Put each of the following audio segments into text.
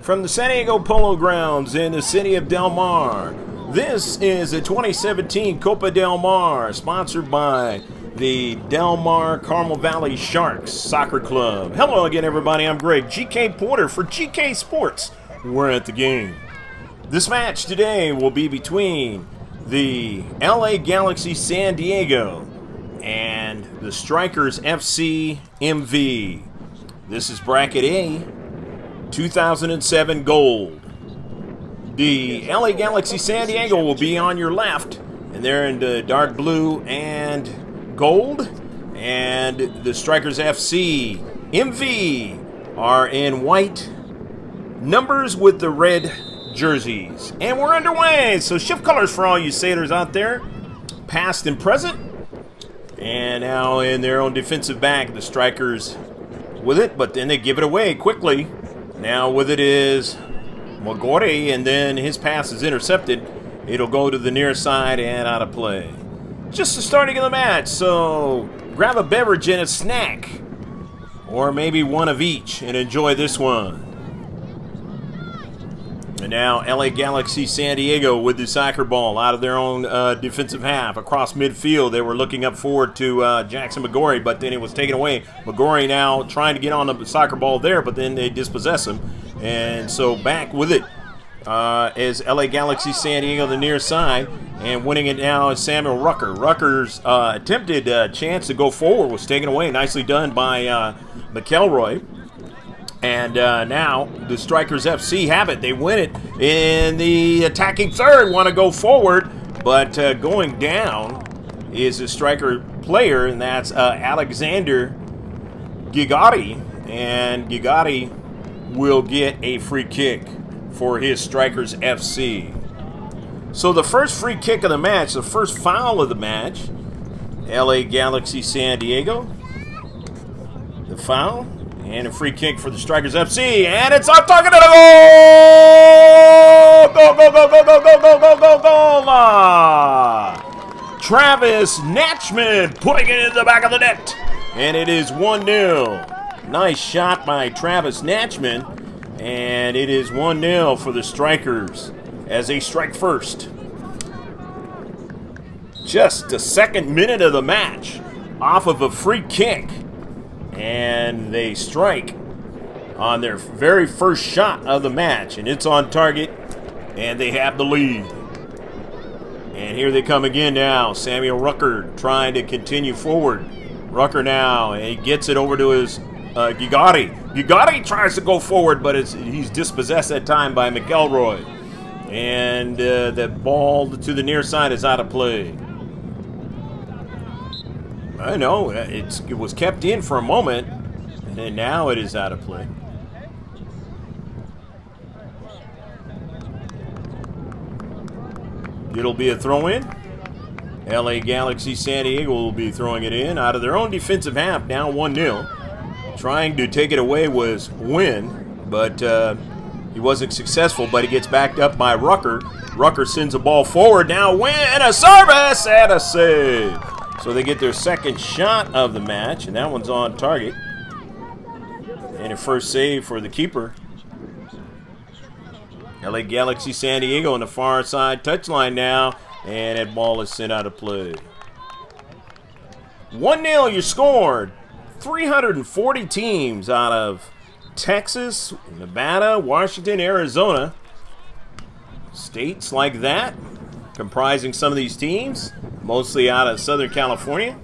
from the San Diego Polo Grounds in the city of Del Mar. This is the 2017 Copa Del Mar, sponsored by the Del Mar Carmel Valley Sharks Soccer Club. Hello again, everybody. I'm Greg, GK Porter for GK Sports. We're at the game. This match today will be between the LA Galaxy San Diego and the Strikers FC MV. This is Bracket A, 2007 Gold. The LA Galaxy San Diego will be on your left, and they're in the dark blue and gold. And the Strikers FC MV are in white numbers with the red jerseys. And we're underway, so shift colors for all you sailors out there, past and present. And now in their own defensive back, the Strikers with it, but then they give it away quickly. Now with it is Magori, and then his pass is intercepted. It'll go to the near side and out of play. Just the starting of the match, so grab a beverage and a snack, or maybe one of each, and enjoy this one. And now LA Galaxy San Diego with the soccer ball out of their own defensive half. Across midfield, they were looking up forward to Jackson Magori, but then it was taken away. Magori now trying to get on the soccer ball there, but then they dispossess him. And so back with it is LA Galaxy San Diego, the near side. And winning it now is Samuel Rucker. Rucker's attempted chance to go forward was taken away. Nicely done by McElroy. And now the Strikers FC have it. They win it in the attacking third. Want to go forward, but going down is a striker player, and that's Alexander Gigatti. And Gigatti will get a free kick for his Strikers FC. So the first free kick of the match, the first foul of the match, LA Galaxy San Diego. The foul. And a free kick for the Strikers FC, and it's off target to the goal! Goal, goal, goal, goal, goal, goal, goal, goal, goal, goal! Travis Natchman putting it in the back of the net, and it is 1-0. Nice shot by Travis Natchman, and it is 1-0 for the Strikers as they strike first. Just the second minute of the match, off of a free kick. And they strike on their very first shot of the match. And it's on target. And they have the lead. And here they come again now. Samuel Rucker trying to continue forward. Rucker now. And he gets it over to his Gigatti. Gigatti tries to go forward, but he's dispossessed that time by McElroy. And the ball to the near side is out of play. I know, it was kept in for a moment, and now it is out of play. It'll be a throw-in. LA Galaxy San Diego will be throwing it in out of their own defensive half, now 1-0. Trying to take it away was Wynn, but he wasn't successful, but he gets backed up by Rucker. Rucker sends a ball forward, now Wynn, a service and a save. So they get their second shot of the match, and that one's on target. And a first save for the keeper. LA Galaxy San Diego on the far side touchline now, and that ball is sent out of play. 1-0 your score. 340 teams out of Texas, Nevada, Washington, Arizona. States like that, comprising some of these teams, mostly out of Southern California,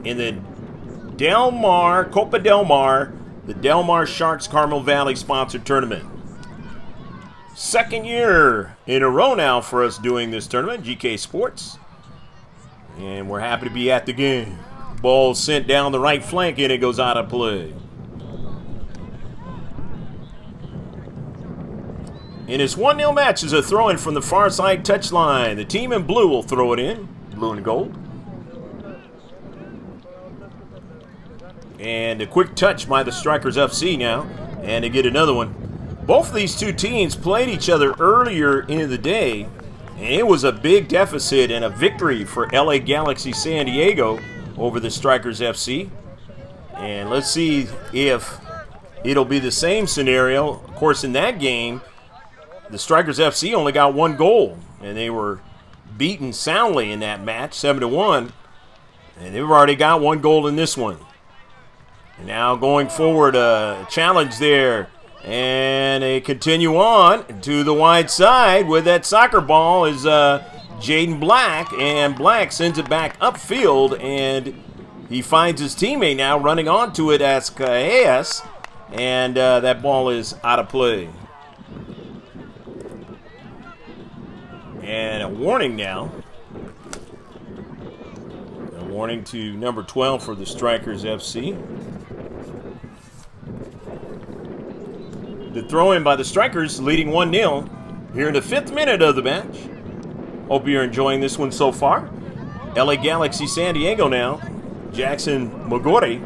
in the Del Mar, Copa Del Mar, the Del Mar Sharks Carmel Valley sponsored tournament. Second year in a row now for us doing this tournament, GK Sports. And we're happy to be at the game. Ball sent down the right flank and it goes out of play. In this 1-0 match is a throw-in from the far side touchline. The team in blue will throw it in. Blue and gold. And a quick touch by the Strikers FC now. And they get another one. Both of these two teams played each other earlier in the day. And it was a big deficit and a victory for LA Galaxy San Diego over the Strikers FC. And let's see if it'll be the same scenario. Of course, in that game, the Strikers FC only got 1 goal, and they were beaten soundly in that match, 7-1, and they've already got 1 goal in this one. And now going forward, a challenge there, and they continue on to the wide side with that soccer ball is Jaden Black, and Black sends it back upfield, and he finds his teammate now running onto it as Casillas, and that ball is out of play. And a warning now. A warning to number 12 for the Strikers FC. The throw-in by the Strikers, leading 1-0 here in the 5th minute of the match. Hope you're enjoying this one so far. LA Galaxy San Diego now. Jackson Magori.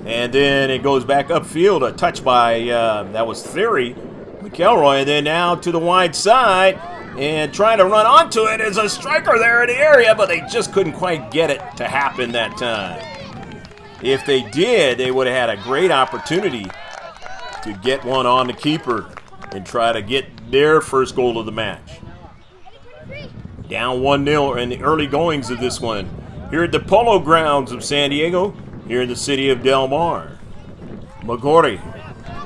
And then it goes back upfield. A touch by, that was Theory, McElroy. And then now to the wide side. And trying to run onto it is a striker there in the area, but they just couldn't quite get it to happen that time. If they did, they would have had a great opportunity to get one on the keeper and try to get their first goal of the match. Down 1-0 in the early goings of this one. Here at the Polo Grounds of San Diego, here in the city of Del Mar. Magori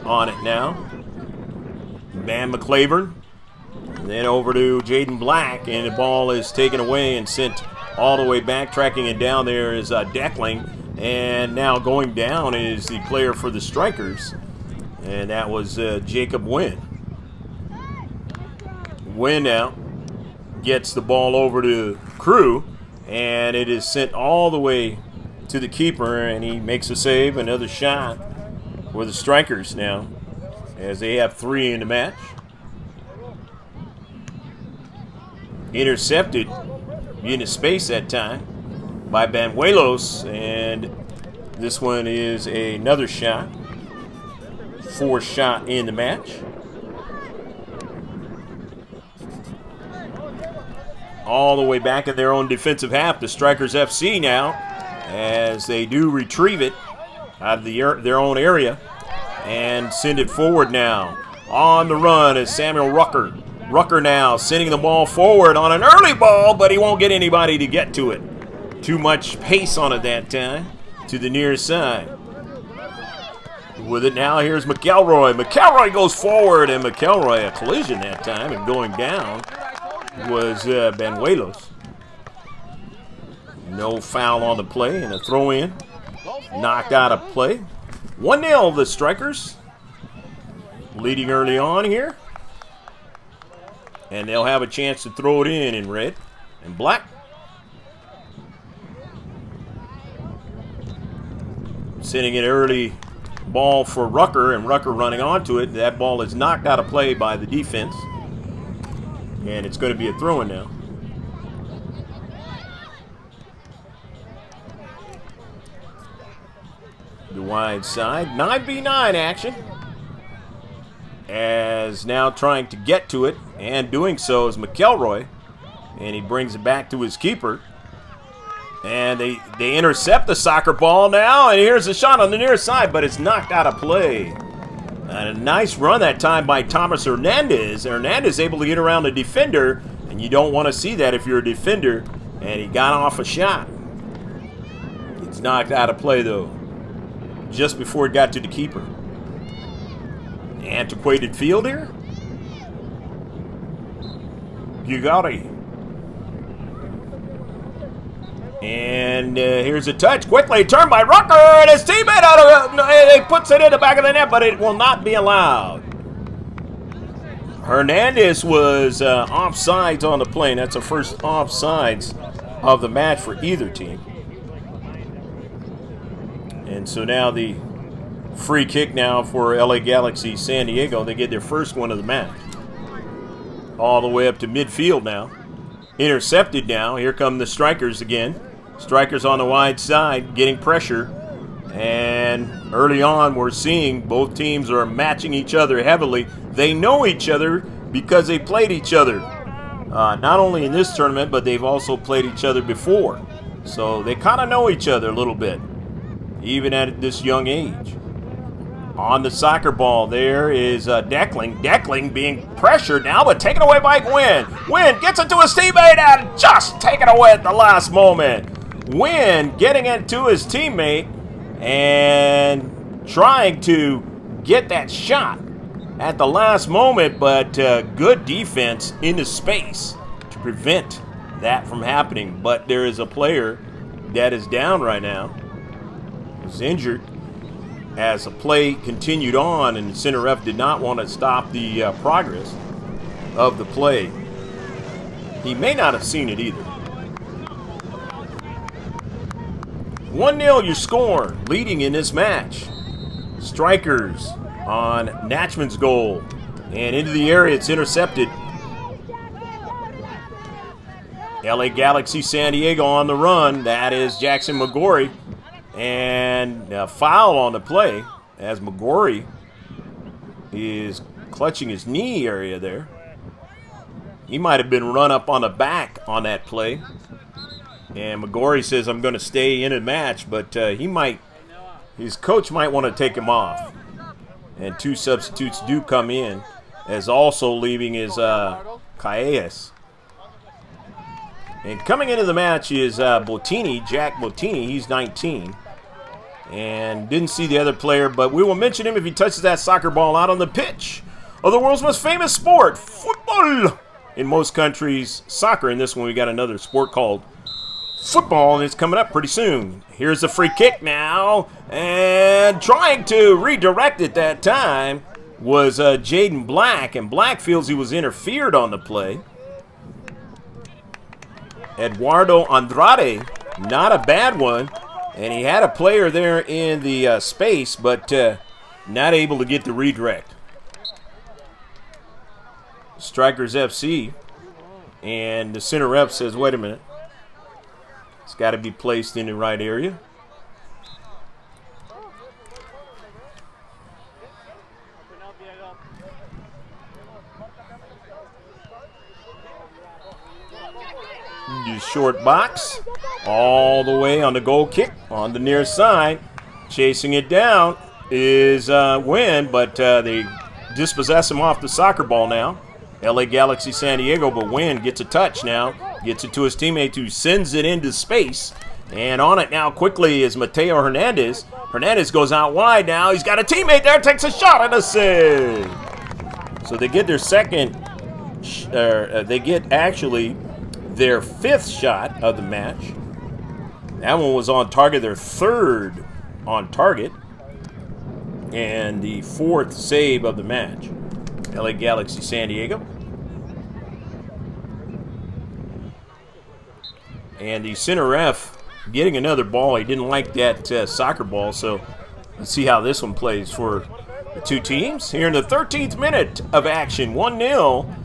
on it now. Van McClavern. And then over to Jaden Black, and the ball is taken away and sent all the way back. Tracking it down there is Deckling. And now going down is the player for the Strikers. And that was Jacob Wynn. Wynn now gets the ball over to Crew, and it is sent all the way to the keeper, and he makes a save. Another shot for the Strikers now, as they have 3 in the match. Intercepted into space that time by Banuelos, and this one is another shot. 4th shot in the match. All the way back in their own defensive half, the Strikers FC now, as they do retrieve it out of their own area and send it forward now. On the run is Samuel Rucker. Rucker now sending the ball forward on an early ball, but he won't get anybody to get to it. Too much pace on it that time to the near side. With it now, here's McElroy. McElroy goes forward, and McElroy, a collision that time, and going down was Banuelos. No foul on the play, and a throw-in. Knocked out of play. 1-0 the Strikers. Leading early on here. And they'll have a chance to throw it in red and black. Sending an early ball for Rucker, and Rucker running onto it. That ball is knocked out of play by the defense. And it's going to be a throw-in now. The wide side. 9v9 action. As now trying to get to it, and doing so is McElroy, and he brings it back to his keeper, and they intercept the soccer ball now, and here's a shot on the near side, but it's knocked out of play. And a nice run that time by Thomas Hernandez. Hernandez able to get around the defender, and you don't want to see that if you're a defender, and he got off a shot. It's knocked out of play though, just before it got to the keeper. Antiquated field here. Bugatti. And here's a touch. Quickly turned by Rucker, and his teammate out of it. He puts it in the back of the net, but it will not be allowed. Hernandez was offsides on the play. That's the first offsides of the match for either team. And so now the free kick now for LA Galaxy San Diego. They get their first one of the match. All the way up to midfield now. Intercepted now. Here come the Strikers again. Strikers on the wide side getting pressure. And early on we're seeing both teams are matching each other heavily. They know each other because they played each other. Not only in this tournament, but they've also played each other before. So they kind of know each other a little bit, even at this young age. On the soccer ball, there is Deckling. Deckling being pressured now, but taken away by Gwynn. Gwynn gets it to his teammate and just taken away at the last moment. Gwynn getting it to his teammate and trying to get that shot at the last moment, but good defense into space to prevent that from happening. But there is a player that is down right now. He's injured. As the play continued on, and the center ref did not want to stop the progress of the play. He may not have seen it either. 1-0 your score, leading in this match. Strikers on Natchman's goal. And into the area, it's intercepted. LA Galaxy San Diego on the run. That is Jackson McGorry. And a foul on the play as McGorry is clutching his knee area there. He might have been run up on the back on that play. And McGorry says, I'm going to stay in a match, but his coach might want to take him off. And 2 substitutes do come in, as also leaving is Calles. And coming into the match is Bottini, Jack Bottini. He's 19. And didn't see the other player, but we will mention him if he touches that soccer ball out on the pitch of the world's most famous sport, football. In most countries, soccer. In this one, we got another sport called football, and it's coming up pretty soon. Here's the free kick now. And trying to redirect it that time was Jaden Black. And Black feels he was interfered on the play. Eduardo Andrade, not a bad one. And he had a player there in the space, but not able to get the redirect. Strikers FC. And the center rep says, wait a minute. It's got to be placed in the right area. The short box all the way on the goal kick on the near side. Chasing it down is Wynn, but they dispossess him off the soccer ball now. LA Galaxy San Diego, but Wynn gets a touch now. Gets it to his teammate who sends it into space. And on it now quickly is Mateo Hernandez. Hernandez goes out wide now. He's got a teammate there, takes a shot and a save. So they get their their 5th shot of the match. That one was on target, their 3rd on target. And the 4th save of the match. LA Galaxy San Diego. And the center ref getting another ball. He didn't like that soccer ball, so let's see how this one plays for the two teams. Here in the 13th minute of action, 1-0.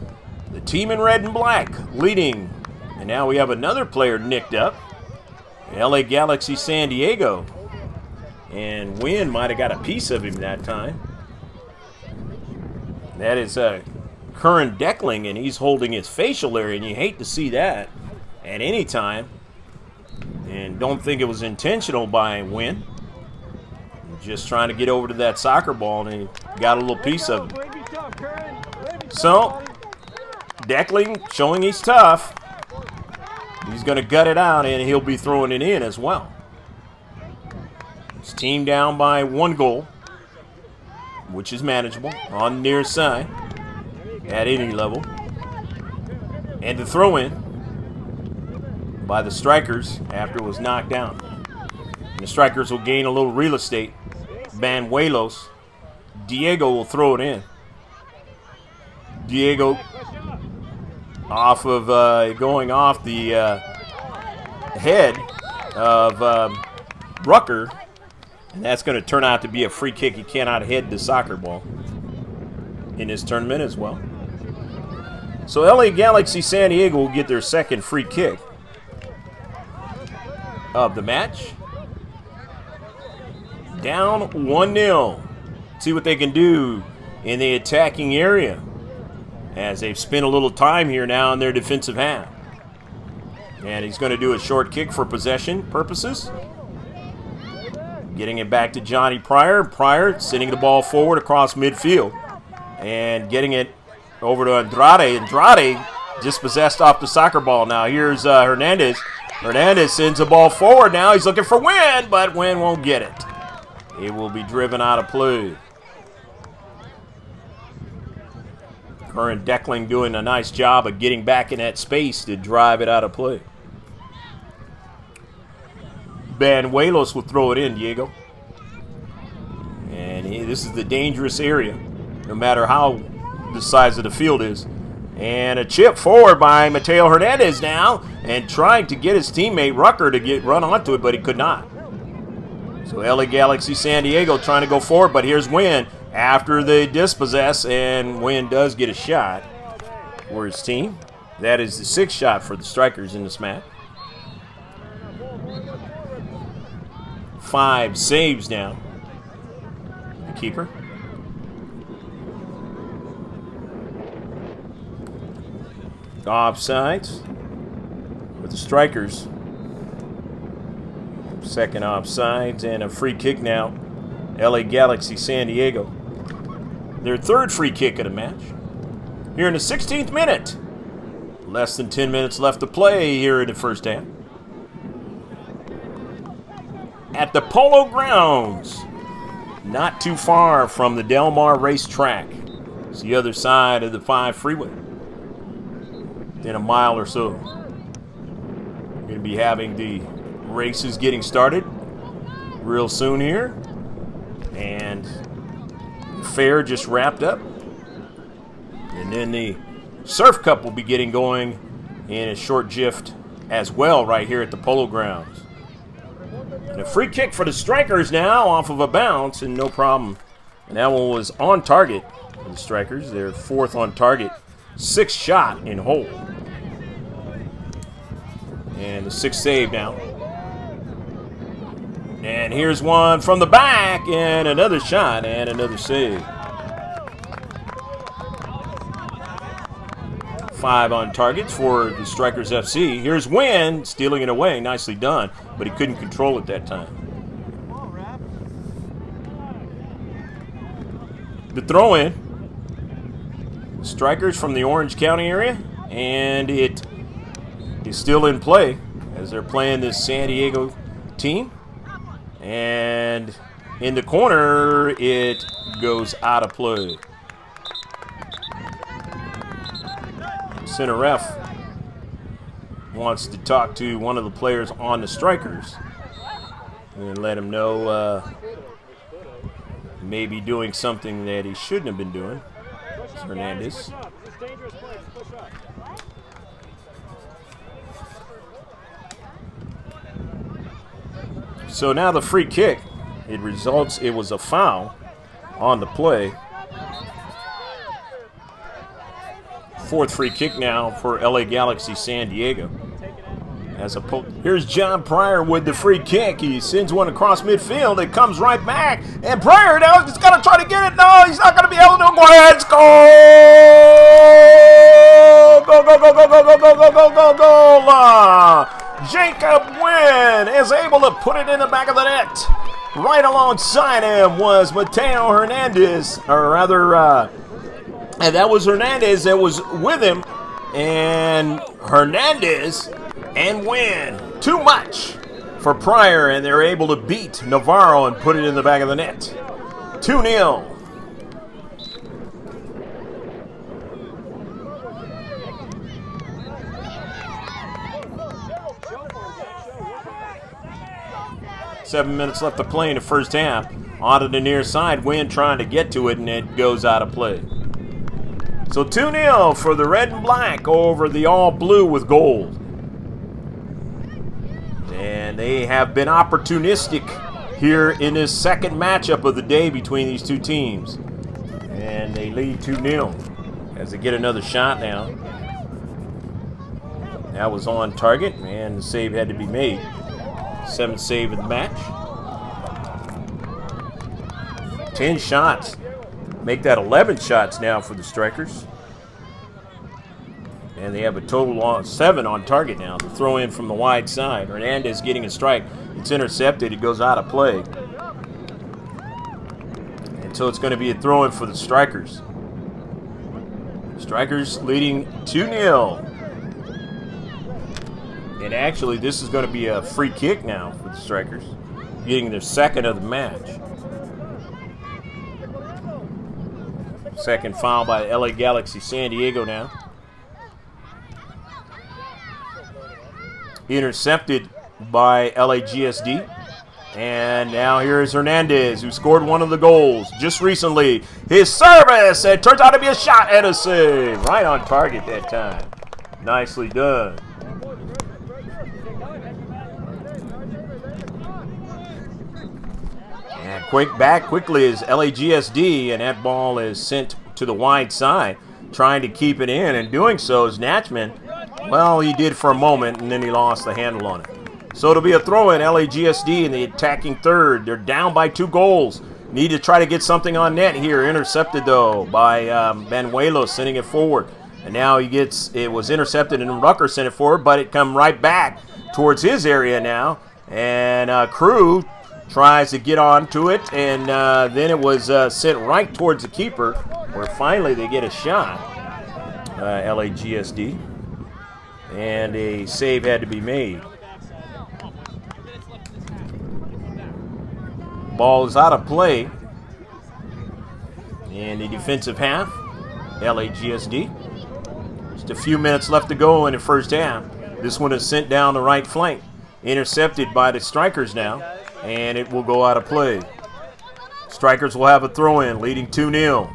The team in red and black leading. And now we have another player nicked up. LA Galaxy San Diego. And Wynn might have got a piece of him that time. That is Curran Deckling, and he's holding his facial area, and you hate to see that at any time. And don't think it was intentional by Wynn. Just trying to get over to that soccer ball, and he got a little piece of it. So, Deckling showing he's tough. He's going to gut it out, and he'll be throwing it in as well. His team down by 1 goal, which is manageable on the near side at any level. And the throw-in by the Strikers after it was knocked down. And the Strikers will gain a little real estate. Banuelos. Diego will throw it in. Diego going off the head of Rucker. And that's going to turn out to be a free kick. He cannot head the soccer ball in this tournament as well. So LA Galaxy San Diego will get their 2nd free kick of the match. Down 1-0. See what they can do in the attacking area as they've spent a little time here now in their defensive half. And he's going to do a short kick for possession purposes. Getting it back to Johnny Pryor. Pryor sending the ball forward across midfield. And getting it over to Andrade. Andrade dispossessed off the soccer ball. Now here's Hernandez. Hernandez sends the ball forward now. He's looking for Wynn, but Wynn won't get it. It will be driven out of play. Curran Deckling doing a nice job of getting back in that space to drive it out of play. Banuelos will throw it in, Diego. And this is the dangerous area, no matter how the size of the field is. And a chip forward by Mateo Hernandez now, and trying to get his teammate Rucker to run onto it, but he could not. So LA Galaxy San Diego trying to go forward, but here's Wynn after they dispossess, and Wynn does get a shot for his team. That is the 6th shot for the Strikers in this match. 5 saves now. The keeper. Offsides with the Strikers. 2nd offsides and a free kick now. LA Galaxy San Diego. Their 3rd free kick of the match. Here in the 16th minute. Less than 10 minutes left to play here in the first half. At the Polo Grounds. Not too far from the Del Mar racetrack. It's the other side of the 5 freeway. In a mile or so. We're going to be having the races getting started real soon here. And the fair just wrapped up. And then the Surf Cup will be getting going in a short jiff as well right here at the Polo Grounds. And a free kick for the Strikers now off of a bounce, and no problem. And that one was on target for the Strikers. They're 4th on target. 6th shot in hole. And the 6th save now. And here's one from the back, and another shot, and another save. 5 on targets for the Strikers FC. Here's Wynn stealing it away. Nicely done, but he couldn't control it that time. The throw-in. Strikers from the Orange County area, and it is still in play as they're playing this San Diego team. And in the corner, it goes out of play. Center ref wants to talk to one of the players on the Strikers and let him know maybe doing something that he shouldn't have been doing. It's Hernandez. So now the free kick, it was a foul on the play. 4th free kick now for LA Galaxy San Diego. Here's John Pryor with the free kick. He sends one across midfield. It comes right back. And Pryor now is going to try to get it. No, he's not going to be able to. Go ahead, score! Go, go, go, go, go, go, go, go, go, go, go! Jacob Wynn is able to put it in the back of the net. Right alongside him was Mateo Hernandez, or rather, and that was Hernandez that was with him. And Hernandez and Wynn, too much for Pryor, and they're able to beat Navarro and put it in the back of the net. 2-0. Seven minutes left to play in the first half. Onto the near side, Wynn trying to get to it, and it goes out of play. So 2-0 for the red and black over the all blue with gold. And they have been opportunistic here in this second matchup of the day between these two teams. And they lead 2-0 as they get another shot now. That was on target, and the save had to be made. 7th save of the match. 10 shots. Make that 11 shots now for the Strikers. And they have a total of 7 on target now. The throw in from the wide side. Hernandez getting a strike. It's intercepted. It goes out of play. So it's going to be a throw-in for the Strikers. Strikers leading 2-0. And actually, this is going to be a free kick now for the Strikers, getting their second of the match. Second foul by LA Galaxy San Diego now. Intercepted by LAGSD. And now here's Hernandez, who scored one of the goals just recently. His service, it turns out to be a shot and a save. Right on target that time. Nicely done. And back quickly is LAGSD, and that ball is sent to the wide side, trying to keep it in. And doing so is Natchman. Well, he did for a moment, and then he lost the handle on it. So it'll be a throw-in, LAGSD in the attacking third. They're down by 2 goals. Need to try to get something on net here. Intercepted, though, by Banuelos, sending it forward. And now it was intercepted, and Rucker sent it forward, but it come right back towards his area now. And Crew tries to get onto it, and then it was sent right towards the keeper, where finally they get a shot, LAGSD. And a save had to be made. Ball is out of play in the defensive half. LAGSD. Just a few minutes left to go in the first half. This one is sent down the right flank. Intercepted by the Strikers now, and it will go out of play. Strikers will have a throw-in, leading 2-0.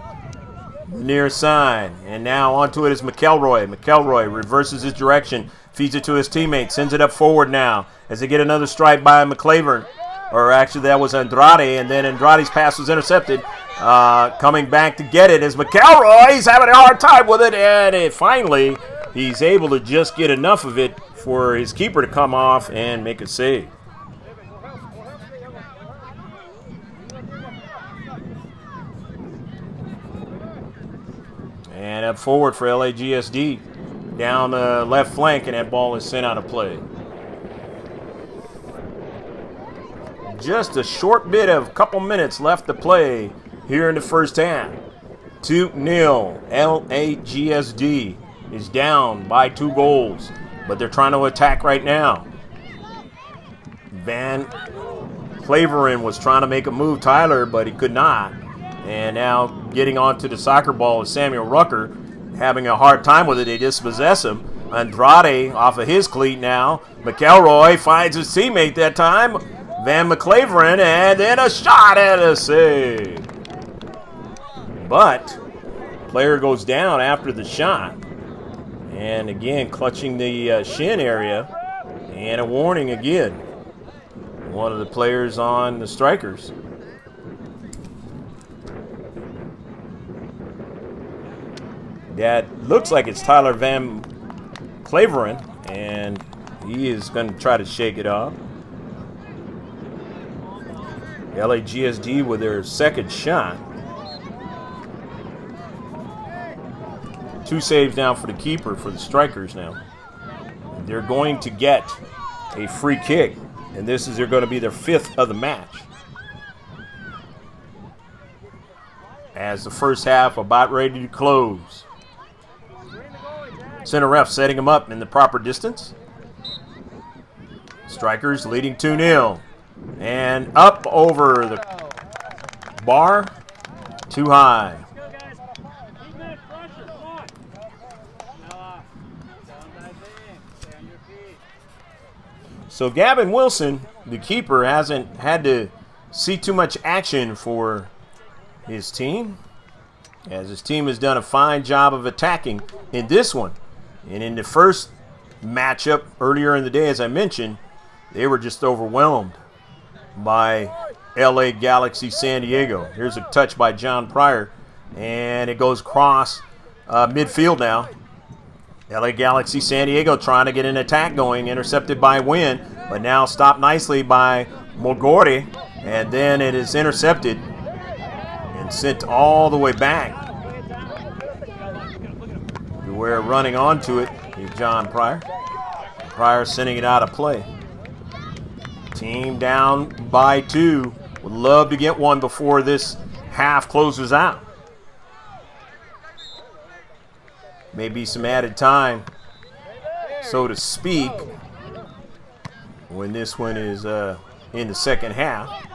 Near side, and now onto it is McElroy. McElroy reverses his direction, feeds it to his teammate, sends it up forward now as they get another strike by McClavern. Or actually, that was Andrade, and then Andrade's pass was intercepted. Coming back to get it is McElroy. He's having a hard time with it, and finally, he's able to just get enough of it for his keeper to come off and make a save. And up forward for LAGSD. Down the left flank, and that ball is sent out of play. Just a short bit of couple minutes left to play here in the first half. 2-0. LAGSD is down by 2 goals, but they're trying to attack right now. Van Claveren was trying to make a move, Tyler, but he could not. And now getting onto the soccer ball is Samuel Rucker, having a hard time with it. They dispossess him. Andrade off of his cleat now. McElroy finds his teammate that time. Van McClaveren, and then a shot and a save. But player goes down after the shot. And again, clutching the shin area. And a warning again. One of the players on the Strikers. That looks like it's Tyler Van Claveren, and he is going to try to shake it off. LAGSD with their second shot. 2 saves now for the keeper for the Strikers now. They're going to get a free kick, and this is going to be their 5th of the match. As the first half about ready to close. Center ref setting him up in the proper distance. Strikers leading 2-0. And up over the bar. Too high. So Gavin Wilson, the keeper, hasn't had to see too much action for his team, as his team has done a fine job of attacking in this one. And in the first matchup earlier in the day, as I mentioned, they were just overwhelmed by LA Galaxy San Diego. Here's a touch by John Pryor, and it goes across midfield now. LA Galaxy San Diego trying to get an attack going, intercepted by Wynn, but now stopped nicely by Mogori, and then it is intercepted and sent all the way back. We're running onto it is John Pryor. Pryor sending it out of play. Team down by 2. Would love to get one before this half closes out. Maybe some added time, so to speak, when this one is in the second half.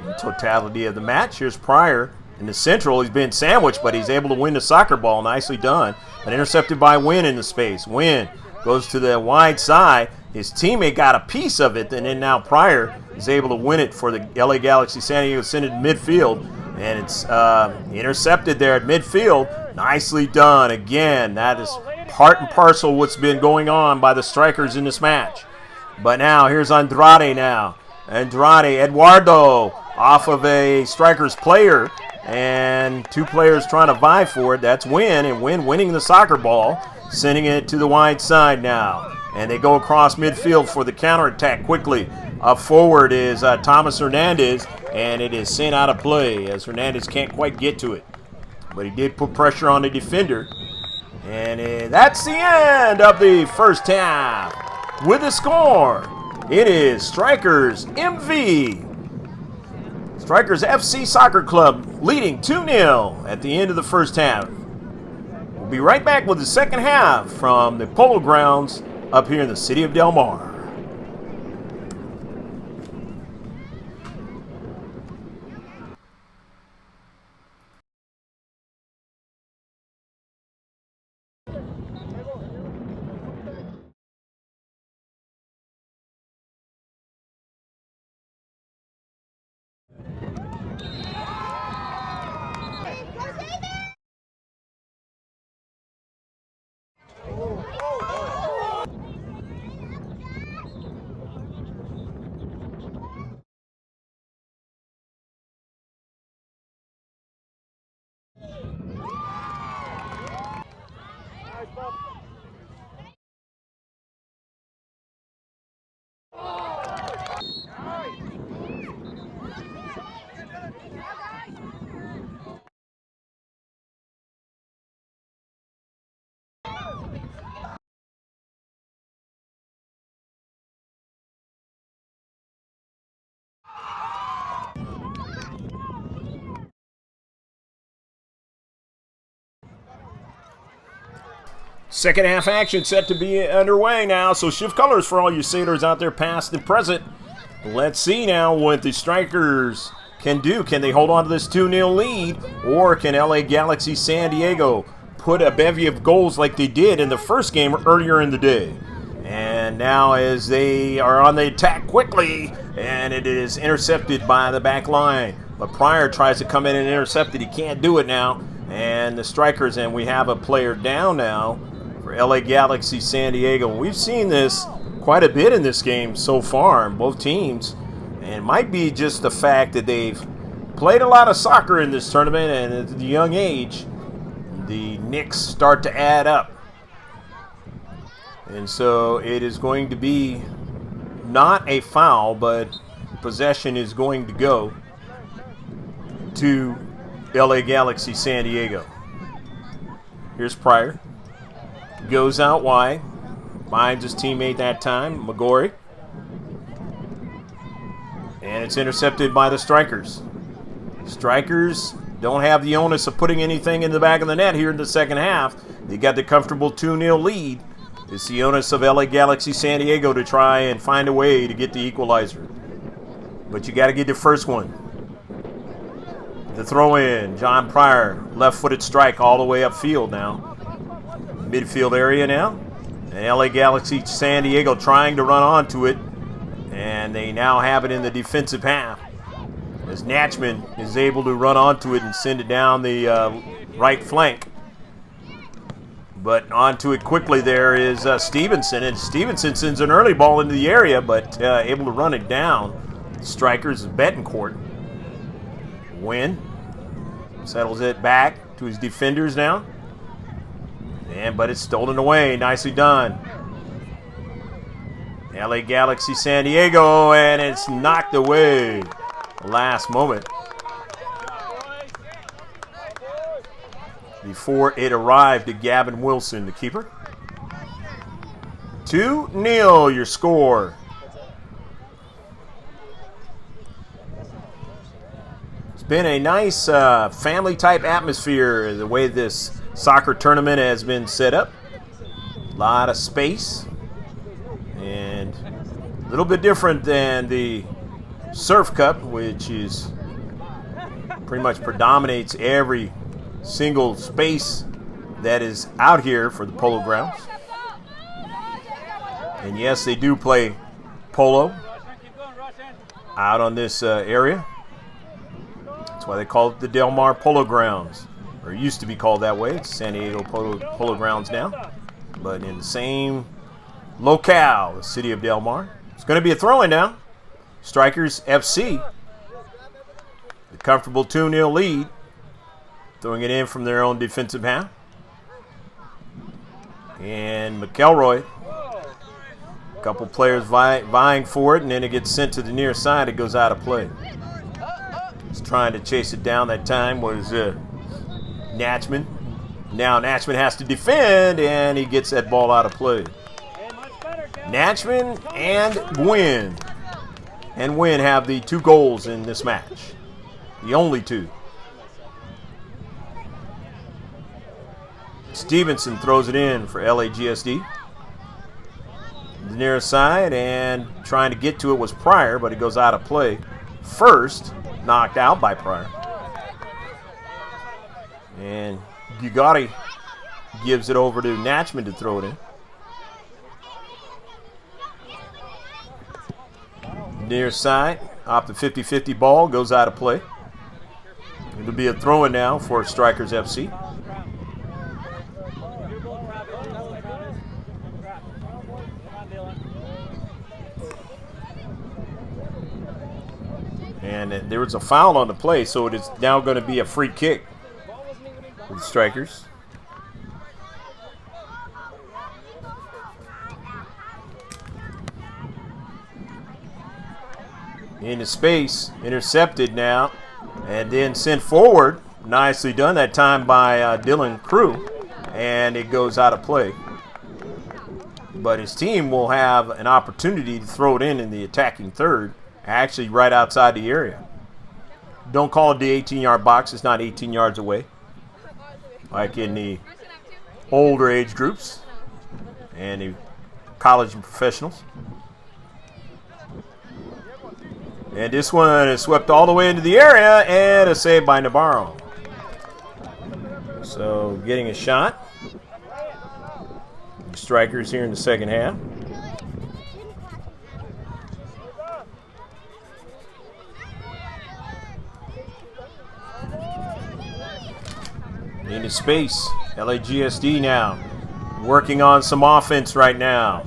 The totality of the match. Here's Pryor in the central. He's been sandwiched, but he's able to win the soccer ball. Nicely done. But intercepted by Wynn in the space. Wynn goes to the wide side. His teammate got a piece of it, and then now Pryor is able to win it for the LA Galaxy. San Diego send it to midfield, and it's intercepted there at midfield. Nicely done. Again, that is part and parcel what's been going on by the strikers in this match. But now here's Andrade now. Eduardo off of a striker's player, and two players trying to vie for it. That's Wynn, and Wynn winning the soccer ball, sending it to the wide side now. And they go across midfield for the counterattack quickly. Up forward is Thomas Hernandez, and it is sent out of play as Hernandez can't quite get to it. But he did put pressure on the defender. And that's the end of the first half. With the score, it is Strikers MV. Strikers FC Soccer Club leading 2-0 at the end of the first half. We'll be right back with the second half from the Polo Grounds up here in the city of Del Mar. Second half action set to be underway now, so shift colors for all you sailors out there past and present. Let's see now what the Strikers can do. Can they hold on to this 2-0 lead, or can LA Galaxy San Diego put a bevy of goals like they did in the first game earlier in the day? And now as they are on the attack quickly, and it is intercepted by the back line. But Pryor tries to come in and intercept it. He can't do it now. And the Strikers, and we have a player down now for LA Galaxy San Diego. We've seen this quite a bit in this game so far in both teams, and it might be just the fact that they've played a lot of soccer in this tournament, and at the young age the nicks start to add up. And so it is going to be not a foul, but possession is going to go to LA Galaxy San Diego. Here's Pryor. Goes out wide. Finds his teammate that time, McGorry. And it's intercepted by the Strikers. Strikers don't have the onus of putting anything in the back of the net here in the second half. They got the comfortable 2-0 lead. It's the onus of LA Galaxy San Diego to try and find a way to get the equalizer. But you got to get the first one. The throw in, John Pryor, left-footed strike all the way upfield now. Midfield area now. And LA Galaxy San Diego trying to run onto it. And they now have it in the defensive half, as Natchman is able to run onto it and send it down the right flank. But onto it quickly there is Stevenson. And Stevenson sends an early ball into the area, but able to run it down. Strikers is Betancourt. Wynn settles it back to his defenders now. But it's stolen away. Nicely done. LA Galaxy San Diego, and it's knocked away last moment before it arrived to Gavin Wilson, the keeper. 2-0 your score. been a nice family type atmosphere the way this soccer tournament has been set up. A lot of space and a little bit different than the Surf Cup, which is pretty much predominates every single space that is out here for the polo grounds. And yes, they do play polo out on this area. That's why they call it the Del Mar Polo Grounds, or it used to be called that way. It's San Diego Polo Grounds now, but in the same locale, the city of Del Mar. It's going to be a throw-in now. Strikers FC, the comfortable 2-0 lead, throwing it in from their own defensive half. And McElroy, a couple players vying for it, and then it gets sent to the near side. It goes out of play. He's trying to chase it down that time was Natchman. Now Natchman has to defend, and he gets that ball out of play. Natchman and Wynn. And Wynn have the 2 goals in this match. The only 2. Stevenson throws it in for LAGSD. The near side, and trying to get to it was Pryor, but it goes out of play. First, knocked out by Pryor. And Gugatti gives it over to Natchman to throw it in. Near side, off the 50-50 ball, goes out of play. It'll be a throw-in now for Strikers FC. And there was a foul on the play, so it is now going to be a free kick for the Strikers. Into space, intercepted now, and then sent forward. Nicely done that time by Dylan Crew, and it goes out of play. But his team will have an opportunity to throw it in the attacking third, actually right outside the area. Don't call it the 18-yard box. It's not 18 yards away, like in the older age groups and the college and professionals. And this one is swept all the way into the area, and a save by Navarro. So getting a shot. Strikers here in the second half. Into space. LAGSD now working on some offense right now.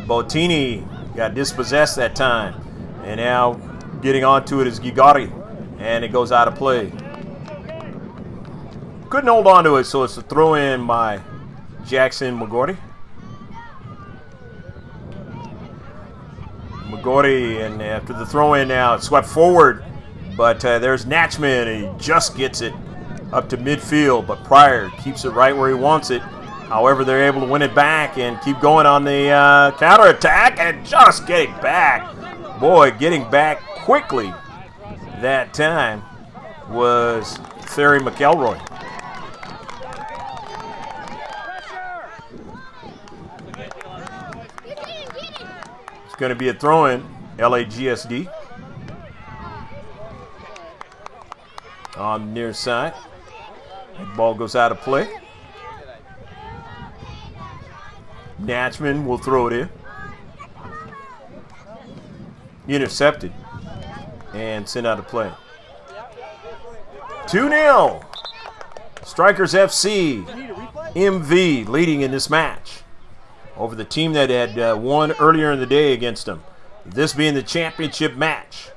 Bottini got dispossessed that time. And now getting onto it is Gigari. And it goes out of play. Couldn't hold on to it, so it's a throw in by Jackson McGordy. McGordy, and after the throw in now, it's swept forward. But there's Natchman, and he just gets it up to midfield. But Pryor keeps it right where he wants it. However, they're able to win it back and keep going on the counterattack and just getting back. Boy, getting back quickly that time was Terry McElroy. It's going to be a throw-in, LAGSD. On the near side. That ball goes out of play. Natchman will throw it in. Intercepted and sent out of play. 2-0. Strikers FC, MV leading in this match over the team that had won earlier in the day against them. This being the championship match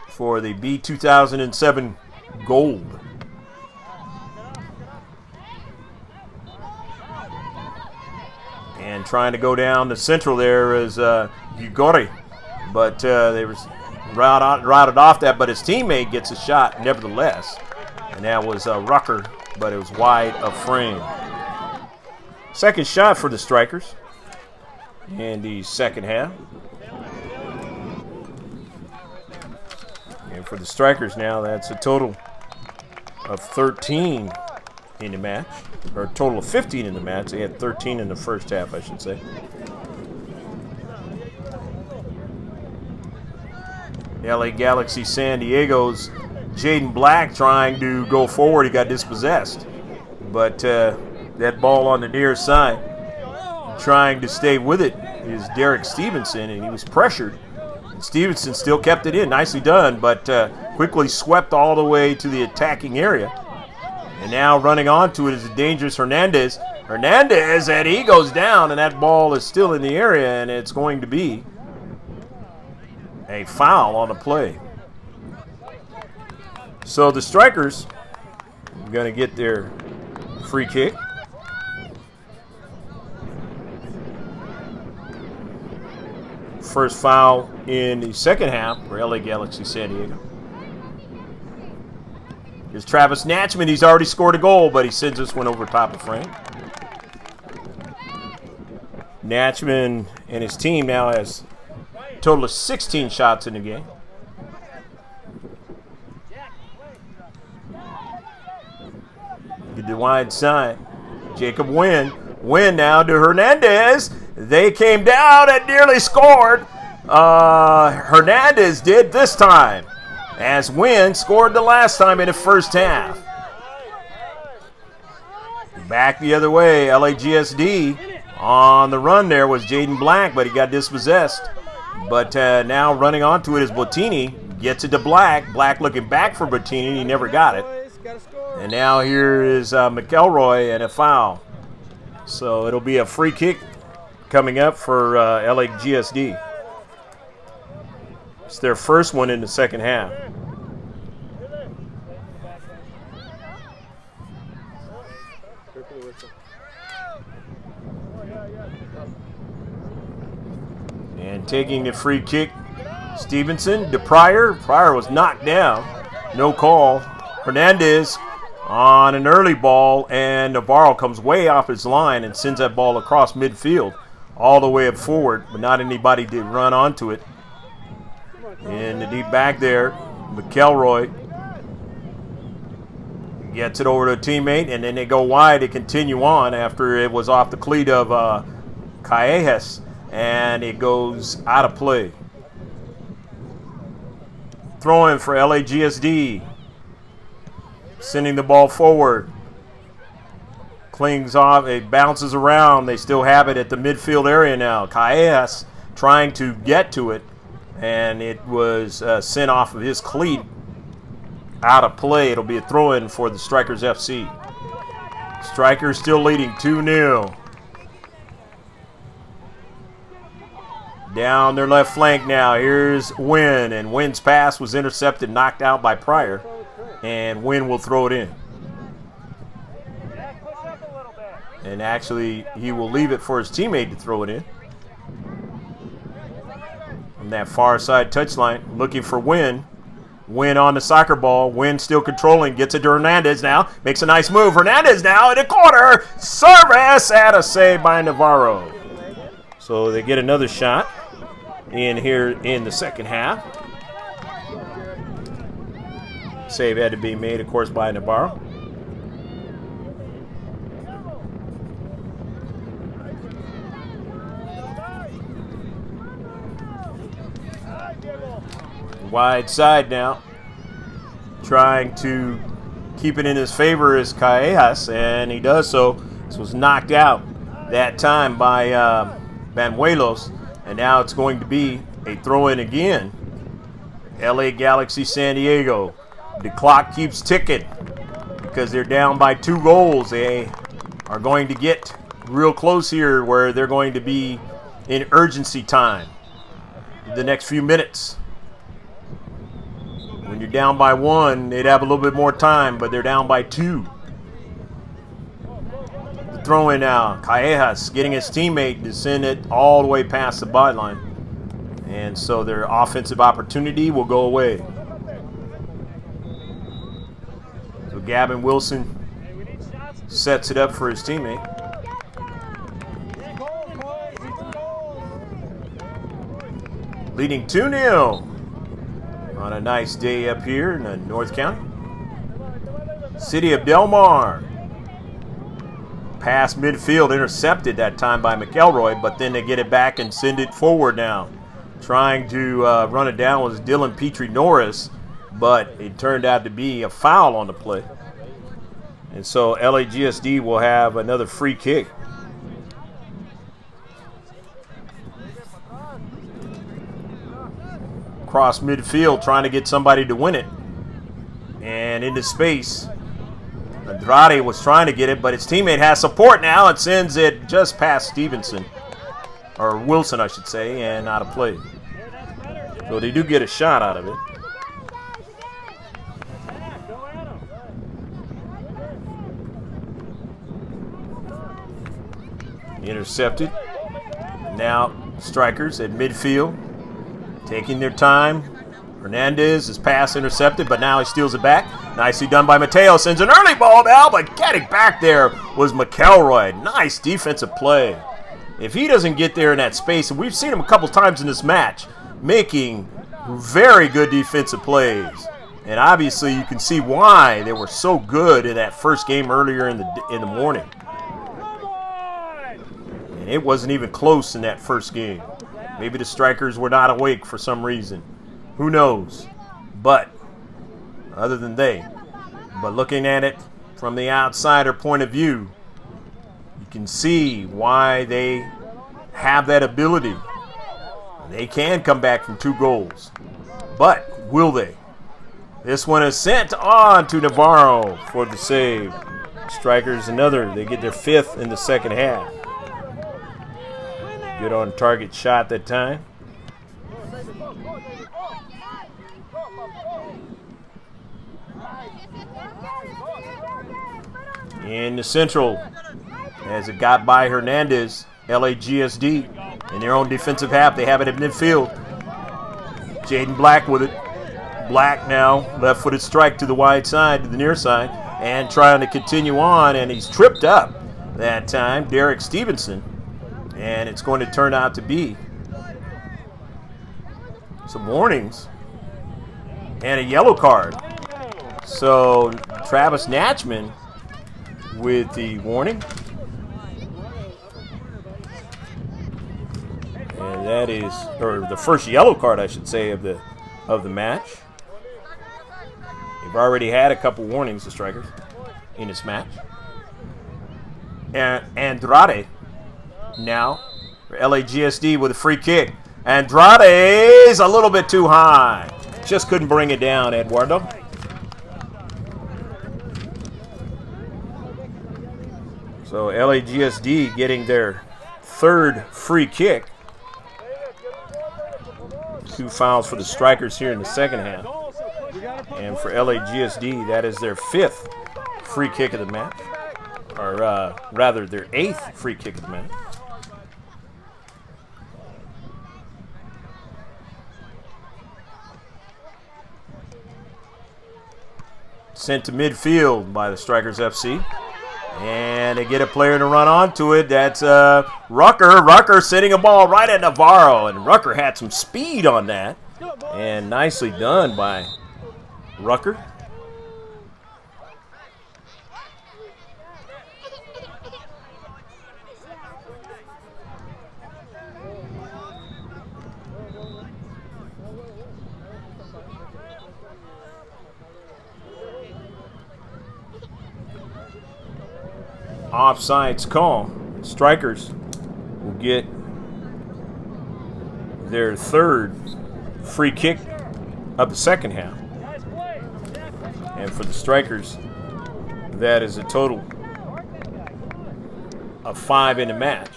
for the B2007 gold. And trying to go down the central there is Ugori, but they were routed off that, but his teammate gets a shot nevertheless, and that was Rucker, but it was wide of frame. Second shot for the Strikers in the second half. And for the Strikers now, that's a total of 13 in the match, or a total of 15 in the match. They had 13 in the first half, I should say. LA Galaxy San Diego's Jaden Black trying to go forward. He got dispossessed. But that ball on the near side, trying to stay with it, is Derek Stevenson, and he was pressured. And Stevenson still kept it in. Nicely done, but quickly swept all the way to the attacking area. And now running onto it is a dangerous Hernandez. Hernandez, and he goes down, and that ball is still in the area, and it's going to be a foul on the play. So the Strikers are going to get their free kick. First foul in the second half for LA Galaxy San Diego. Here's Travis Natchman. He's already scored a goal, but he sends this one over top of frame. Natchman and his team now has a total of 16 shots in the game. Get the wide side. Jacob Wynn. Wynn now to Hernandez. They came down and nearly scored. Hernandez did this time, as Wynn scored the last time in the first half. Back the other way, LAGSD on the run there was Jaden Black, but he got dispossessed. But now running onto it is Bottini. Gets it to Black. Black looking back for Bottini. He never got it. And now here is McElroy and a foul. So it'll be a free kick coming up for LAGSD. It's their first one in the second half. And taking the free kick, Stevenson to Pryor. Pryor was knocked down. No call. Hernandez on an early ball, and Navarro comes way off his line and sends that ball across midfield all the way up forward, but not anybody did run onto it. In the deep back there, McElroy gets it over to a teammate, and then they go wide to continue on after it was off the cleat of Callejas, and it goes out of play. Throw in for LAGSD. Sending the ball forward. Clings off. It bounces around. They still have it at the midfield area now. Callejas trying to get to it, and it was sent off of his cleat out of play. It'll be a throw-in for the Strikers FC. Strikers still leading 2-0. Down their left flank now. Here's Wynn, and Wynn's pass was intercepted, knocked out by Pryor, and Wynn will throw it in. And actually, he will leave it for his teammate to throw it in. From that far side touchline, looking for Wynn. Wynn on the soccer ball. Wynn still controlling. Gets it to Hernandez now. Makes a nice move. Hernandez now in the corner. Service and a save by Navarro. So they get another shot in here in the second half. Save had to be made, of course, by Navarro. Wide side now. Trying to keep it in his favor is Callejas, and he does so. This was knocked out that time by Banuelos, and now it's going to be a throw-in again. LA Galaxy San Diego. The clock keeps ticking because they're down by 2 goals. They are going to get real close here where they're going to be in urgency time the next few minutes. When you're down by 1, they'd have a little bit more time, but they're down by 2. The throw in now, Callejas getting his teammate to send it all the way past the byline. And so their offensive opportunity will go away. So Gavin Wilson sets it up for his teammate. Leading 2-0. on a nice day up here in the North County. City of Del Mar. Pass midfield, intercepted that time by McElroy, but then they get it back and send it forward now. Trying to run it down was Dylan Petrie Norris, but it turned out to be a foul on the play. And so LAGSD will have another free kick. Cross midfield, trying to get somebody to win it. And into space. Andrade was trying to get it, but his teammate has support now and sends it just past Stevenson. Or Wilson, I should say, and out of play. So they do get a shot out of it. Intercepted. Now strikers at midfield. Taking their time. Hernandez, his pass intercepted, but now he steals it back. Nicely done by Mateo. Sends an early ball down, but getting back there was McElroy. Nice defensive play. If he doesn't get there in that space, and we've seen him a couple times in this match, making very good defensive plays. And obviously you can see why they were so good in that first game earlier in the morning. And it wasn't even close in that first game. Maybe the strikers were not awake for some reason. Who knows? But other than they. But looking at it from the outsider point of view, you can see why they have that ability. They can come back from 2 goals. But will they? This one is sent on to Navarro for the save. Strikers another. They get their 5th in the second half. Good on target shot that time. In the central, as it got by Hernandez, LAGSD in their own defensive half. They have it at midfield. Jaden Black with it. Black now, left-footed strike to the wide side, to the near side, and trying to continue on, and he's tripped up that time, Derek Stevenson, and it's going to turn out to be some warnings and a yellow card. So Travis Natchman with the warning. And that is, or the first yellow card, I should say, of the match. They've already had a couple warnings, the strikers, in this match. And Andrade now for LAGSD with a free kick. Andrade's a little bit too high. Just couldn't bring it down, Eduardo. So LAGSD getting their 3rd free kick. 2 fouls for the strikers here in the second half. And for LAGSD, that is their 5th free kick of the match. Or rather, their 8th free kick of the match. Sent to midfield by the Strikers FC. And they get a player to run onto it. That's Rucker. Rucker sending a ball right at Navarro. And Rucker had some speed on that. And nicely done by Rucker. Offsides call. Strikers will get their 3rd free kick of the second half. And for the Strikers, that is a total of 5 in the match.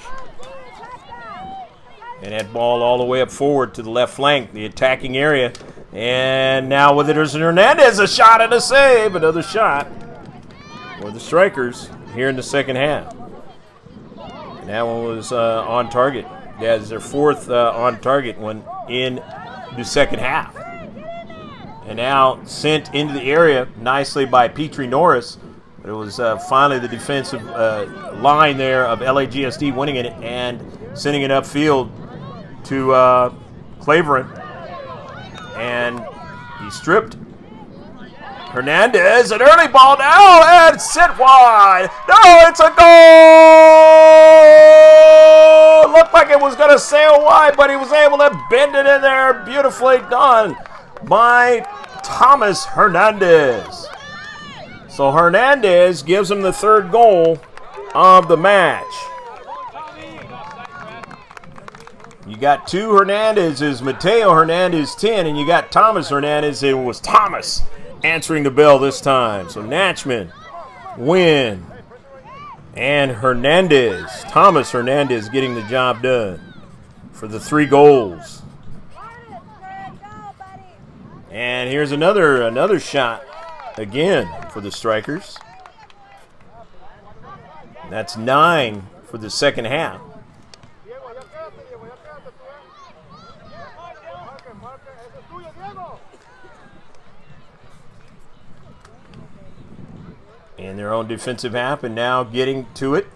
And that ball all the way up forward to the left flank, the attacking area. And now with it, there's Hernandez, a shot and a save. Another shot for the Strikers here in the second half. And that one was on target. That is their 4th on target one in the second half. And now sent into the area nicely by Petrie Norris. But it was finally the defensive line there of LAGSD winning it and sending it upfield to Clavering. And He stripped. Hernandez, an early ball now, and set wide. No, it's a goal! Looked like it was going to sail wide, but he was able to bend it in there. Beautifully done by Thomas Hernandez. So Hernandez gives him the third goal of the match. You got two Hernandezes, Mateo Hernandez 10, and you got Thomas Hernandez. It was Thomas answering the bell this time. So Natchman, Wynn, and Hernandez. Thomas Hernandez getting the job done for the 3 goals. And here's another shot again for the Strikers. That's 9 for the second half. In their own defensive half, and now getting to it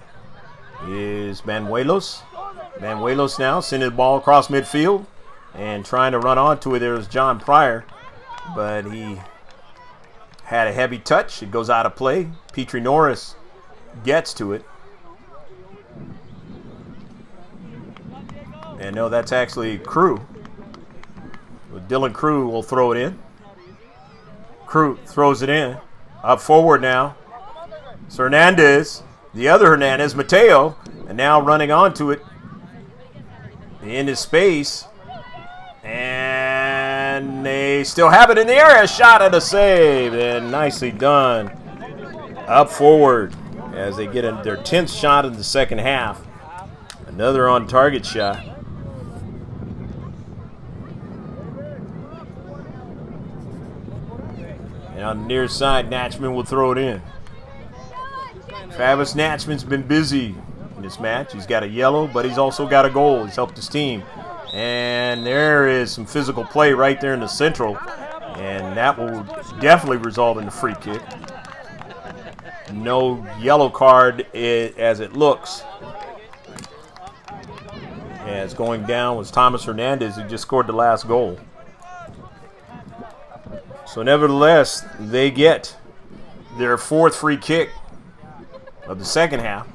is Manuelos. Manuelos now sending the ball across midfield and trying to run onto it. There's John Pryor, but he had a heavy touch. It goes out of play. Petrie Norris gets to it. And no, that's actually Crew. Dylan Crew will throw it in. Crew throws it in. Up forward now. It's Hernandez, the other Hernandez, Mateo, and now running onto it into space. And they still have it in the area. A shot and a save, and nicely done. Up forward as they get their 10th shot in the second half. Another on-target shot. And on the near side, Natchman will throw it in. Travis Natchman's been busy in this match. He's got a yellow, but he's also got a goal. He's helped his team. And there is some physical play right there in the central. And that will definitely result in a free kick. No yellow card as it looks. As going down was Thomas Hernandez, who just scored the last goal. So nevertheless, they get their 4th free kick of the second half.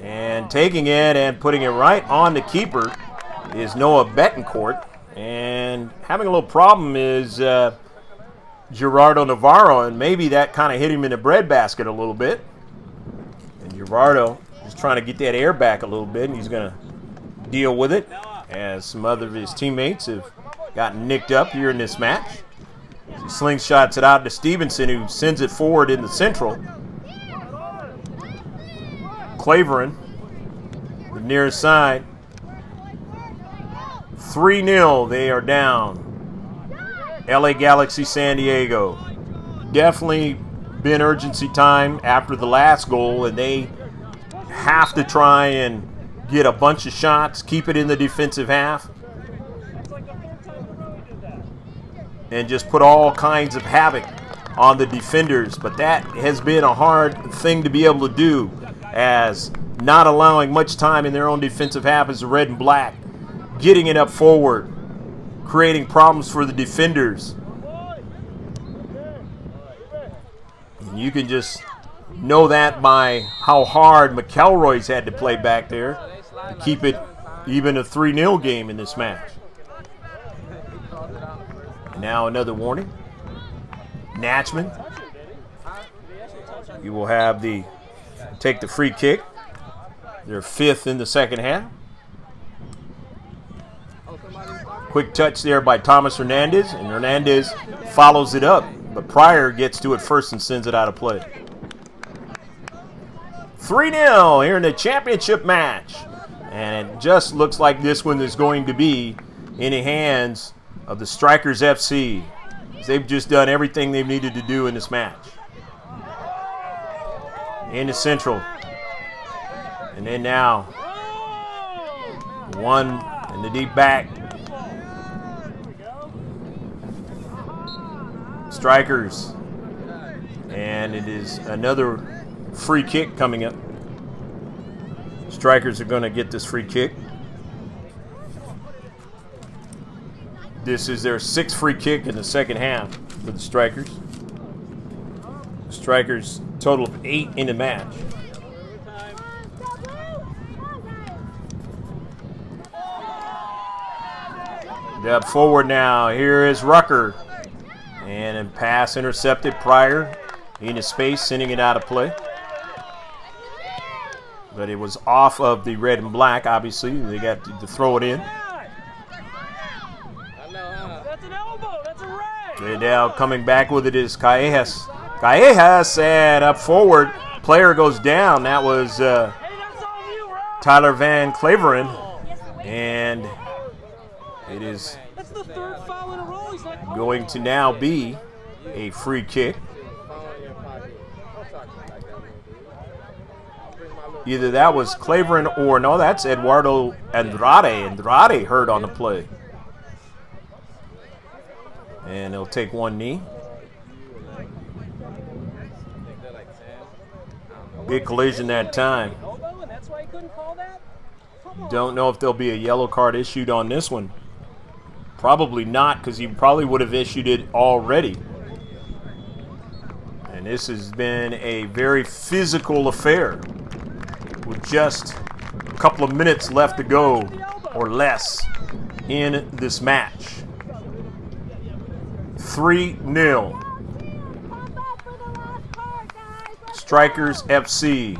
And taking it and putting it right on the keeper is Noah Betancourt. And having a little problem is Gerardo Navarro, and maybe that kind of hit him in the breadbasket a little bit. And Gerardo is trying to get that air back a little bit, and he's going to deal with it as some other of his teammates have gotten nicked up here in this match. He slingshots it out to Stevenson, who sends it forward in the central. Clavering, the nearest side. 3-0, they are down. LA Galaxy San Diego. Definitely been urgency time after the last goal, and they have to try and get a bunch of shots, keep it in the defensive half, and just put all kinds of havoc on the defenders. But that has been a hard thing to be able to do, as not allowing much time in their own defensive half as the red and black, getting it up forward, creating problems for the defenders. And you can just know that by how hard McElroy's had to play back there to keep it even a 3-0 game in this match. Now another warning. Natchman. He will have take the free kick. They're 5th in the second half. Quick touch there by Thomas Hernandez, and Hernandez follows it up, but Pryor gets to it first and sends it out of play. 3-0 here in the championship match, and it just looks like this one is going to be in the hands of the Strikers FC. They've just done everything they've needed to do in this match. Into central. And then now, one in the deep back. Strikers. And it is another free kick coming up. Strikers are going to get this free kick. This is their 6th free kick in the second half for the Strikers. The Strikers total of 8 in the match. Up forward now. Here is Rucker. And a pass intercepted prior into space, sending it out of play. But it was off of the red and black, obviously. They got to throw it in. And now coming back with it is Callejas. Callejas, and up forward. Player goes down. That was Tyler Van Claveren. And it is going to now be a free kick. Either that was Claveren or no, that's Eduardo Andrade. Andrade hurt on the play. And he'll take one knee. Big collision that time. Don't know if there'll be a yellow card issued on this one. Probably not, because he probably would have issued it already. And this has been a very physical affair with just a couple of minutes left to go or less in this match. 3-0. Strikers FC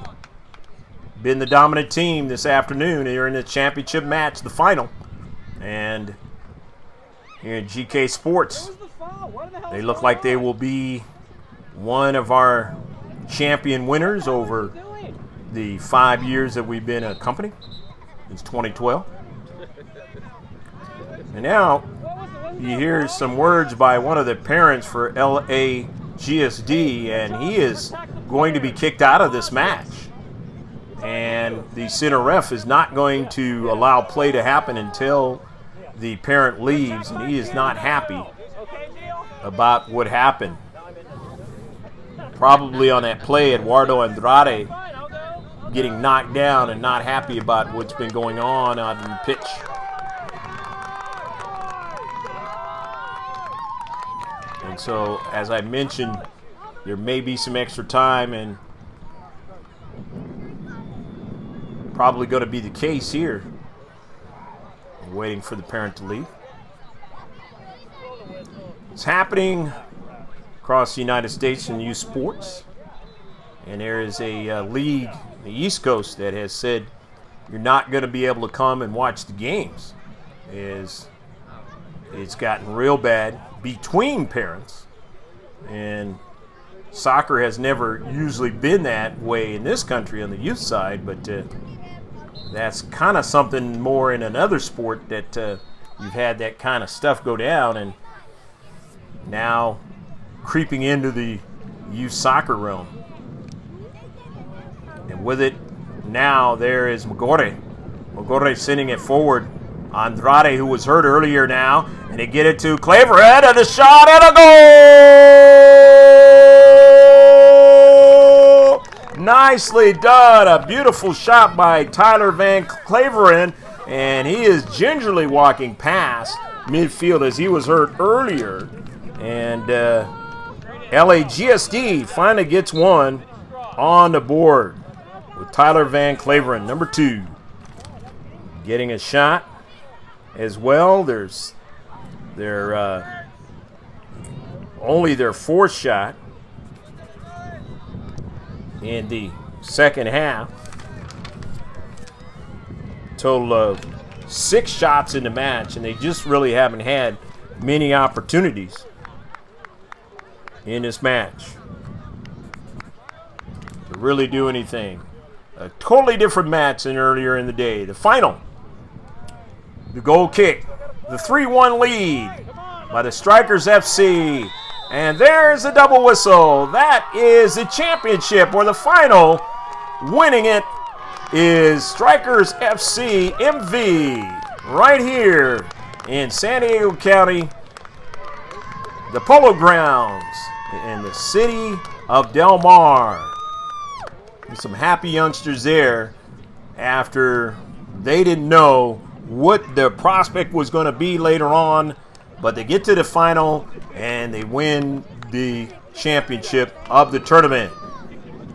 been the dominant team this afternoon. They're in the championship match, the final. And here at GK Sports, they look like they will be one of our champion winners over the 5 years that we've been a company. It's 2012. And now you hear some words by one of the parents for LAGSD, and he is going to be kicked out of this match. And the center ref is not going to allow play to happen until the parent leaves, and he is not happy about what happened. Probably on that play, Eduardo Andrade getting knocked down and not happy about what's been going on out in the pitch. And so, as I mentioned, there may be some extra time, and probably going to be the case here. Waiting for the parent to leave. It's happening across the United States in youth sports. And there is a league in the East Coast that has said you're not going to be able to come and watch the games. It's gotten real bad between parents. And soccer has never usually been that way in this country on the youth side, but that's kind of something more in another sport that you've had that kind of stuff go down, and now creeping into the youth soccer realm. And with it, now there is Magore. Magore sending it forward. Andrade, who was hurt earlier now, and they get it to Claveren, and a shot and a goal! Nicely done. A beautiful shot by Tyler Van Claveren, and he is gingerly walking past midfield as he was hurt earlier. And LAGSD finally gets one on the board with Tyler Van Claveren, number 2, getting a shot as well. There's only their 4th shot in the second half. Total of 6 shots in the match, and they just really haven't had many opportunities in this match to really do anything. A totally different match than earlier in the day. The final, the goal kick, the 3-1 lead by the Strikers FC. And there's a double whistle. That is the championship, or the final. Winning it is Strikers FC MV right here in San Diego County, the Polo Grounds in the city of Del Mar. And some happy youngsters there after they didn't know what the prospect was going to be later on but they get to the final and they win the championship of the tournament.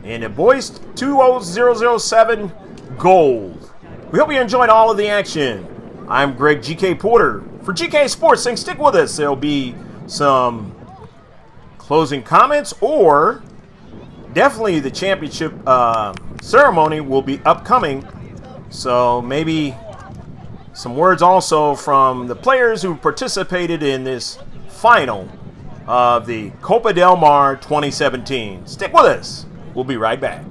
And the boys 20007 gold. We hope you enjoyed all of the action. I'm Greg GK Porter for GK Sports, saying stick with us. There'll be some closing comments, or definitely the championship ceremony will be upcoming. So maybe some words also from the players who participated in this final of the Copa Del Mar 2017. Stick with us. We'll be right back.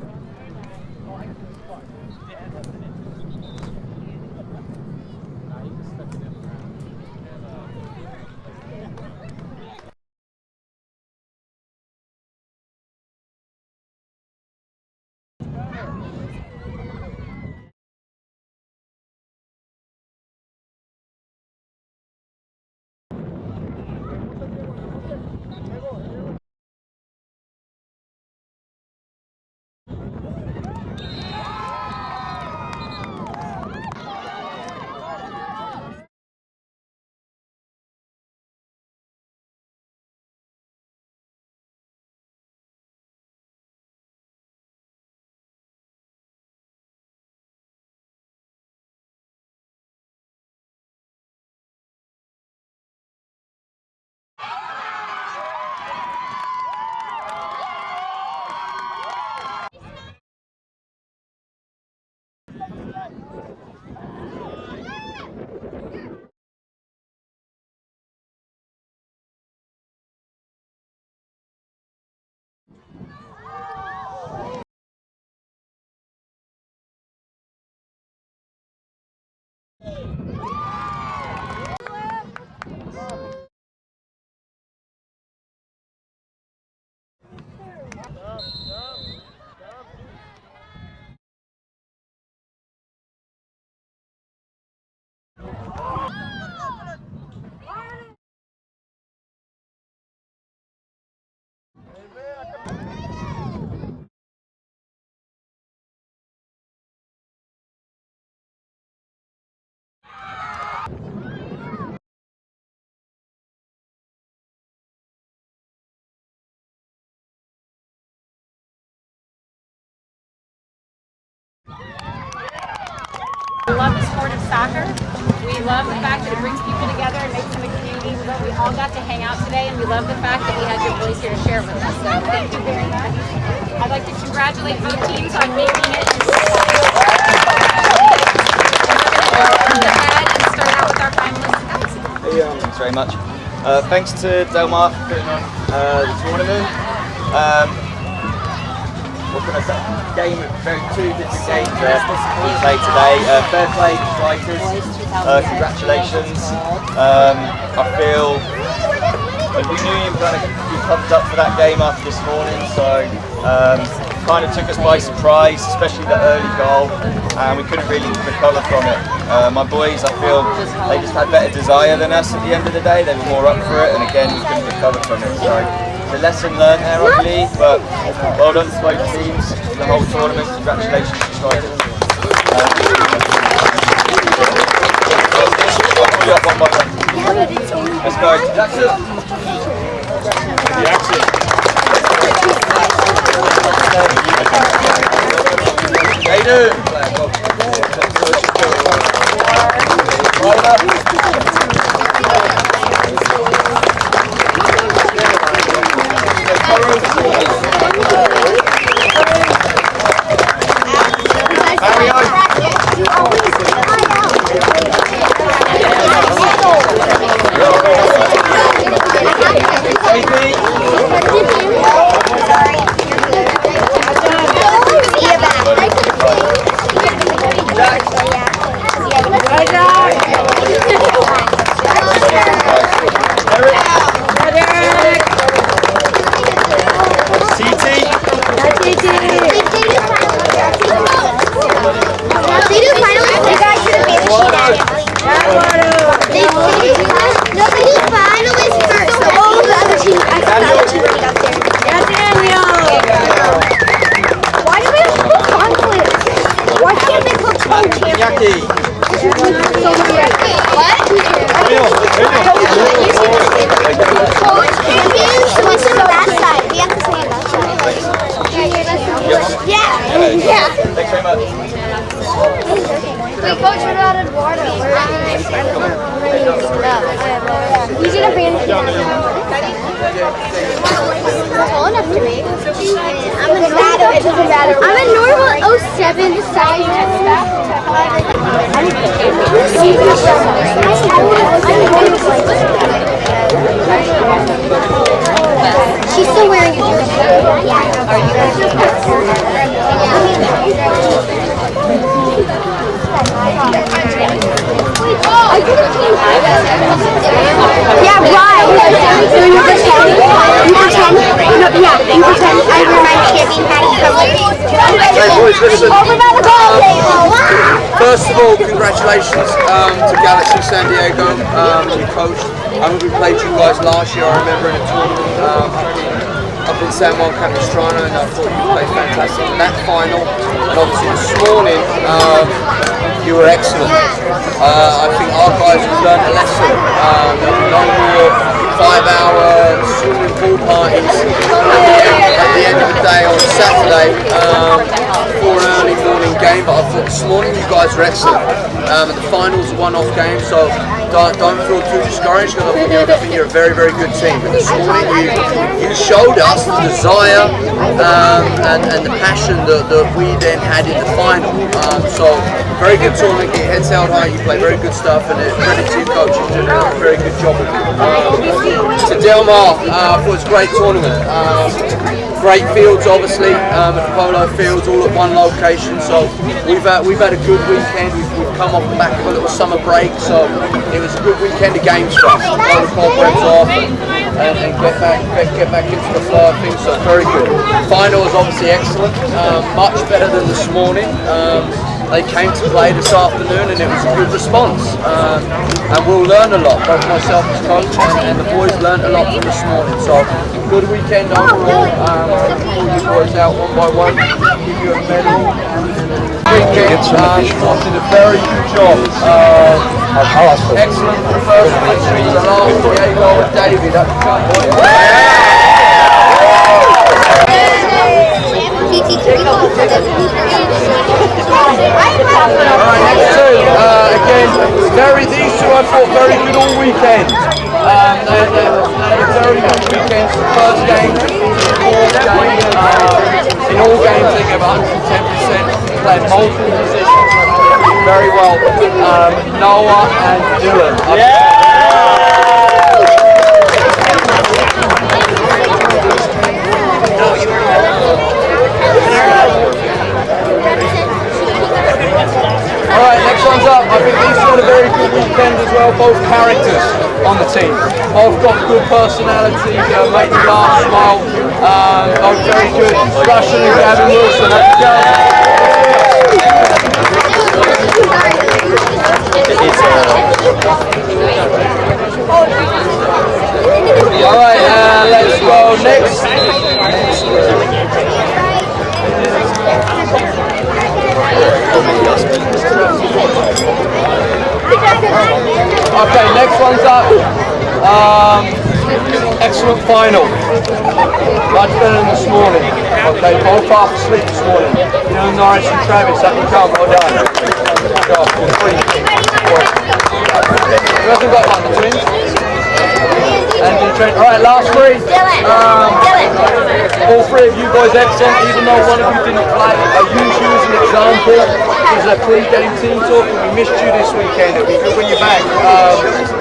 We love the sport of soccer. We love the fact that it brings people together and makes them a community. We all got to hang out today, and we love the fact that we had your boys here to share it with us. So thank you very much. I'd like to congratulate both teams on making it. And we're going to go ahead and start out with our finalists. Thanks very much. Thanks to Del Mar for putting on the tournament. What can I say? Two different games we played today. Fair play to strikers. Congratulations. I feel we knew you were going to be pumped up for that game after this morning, so kind of took us by surprise, especially the early goal, and we couldn't really recover from it. My boys, I feel they just had better desire than us at the end of the day. They were more up for it, and again, we couldn't recover from it. So the lesson learned there, I believe, but well done to both teams, the whole tournament. Congratulations to strikers. I'll pull you up one by one. Let's go. Jackson. Jackson. Aiden. Yeah. Thanks very much. Wait, Coach, what about Eduardo? He's in a band. Tall enough to me. It doesn't matter. I'm a normal 07 size. She's still wearing a jersey. Yeah. Are you? Yeah, right. You pretend. I wear my champion hat. Hey boys, listen. Over by the ball table. First of all, congratulations to Galaxy San Diego, you coached. We played you guys last year, I remember, in a tournament up in San Juan Capistrano, and I thought you played fantastic in that final. And obviously this morning, you were excellent. I think our guys have learned a lesson. No more 5-hour swimming pool parties at the end of the day on Saturday for an early morning game. But I thought this morning you guys were excellent. The final's a one-off game, so don't feel too discouraged, because I think you're a very, very good team. But this morning you showed us the desire and the passion that we then had in the final. So very good tournament, get your heads held high, you play very good stuff, and credit to you, coach, you did a very good job of it. To Del Mar, I thought it was a great tournament. Great fields, obviously, at the polo fields, all at one location. So we've had a good weekend. We've come off the back of a little summer break, so it was a good weekend of games for us. Blow the cobwebs off and get back into the flow of things. So very good. Final was obviously excellent, much better than this morning. They came to play this afternoon and it was a good response. And we'll learn a lot, both myself as coach and the boys learned a lot from this morning. So good weekend overall. Pull you boys out one by one, give you a medal. Weekend, did a very good job. Excellent for the first victory, the last Diego and David. Alright, next two. Again, these two I thought very good all weekend. They had a very good weekend. First game, fourth game. In all games they gave 110%. Played multiple positions very well. Noah and Dylan. Alright, next one's up. I think these had a very good weekend as well, both characters on the team. Both got good personality, made me laugh, smile. Both very good. Russian and Gavin Wilson. Alright, let's go next. Okay, next one's up. Excellent final. Much better than this morning. Okay, both half asleep this morning. Dylan Norris and Travis, up and come. Well done. Who hasn't got one? The twins? Alright, last three. All three of you boys excellent, even though one of you didn't play. I use you as an example. This is a pre-game team talk, and we missed you this weekend. It'll be good when you're back.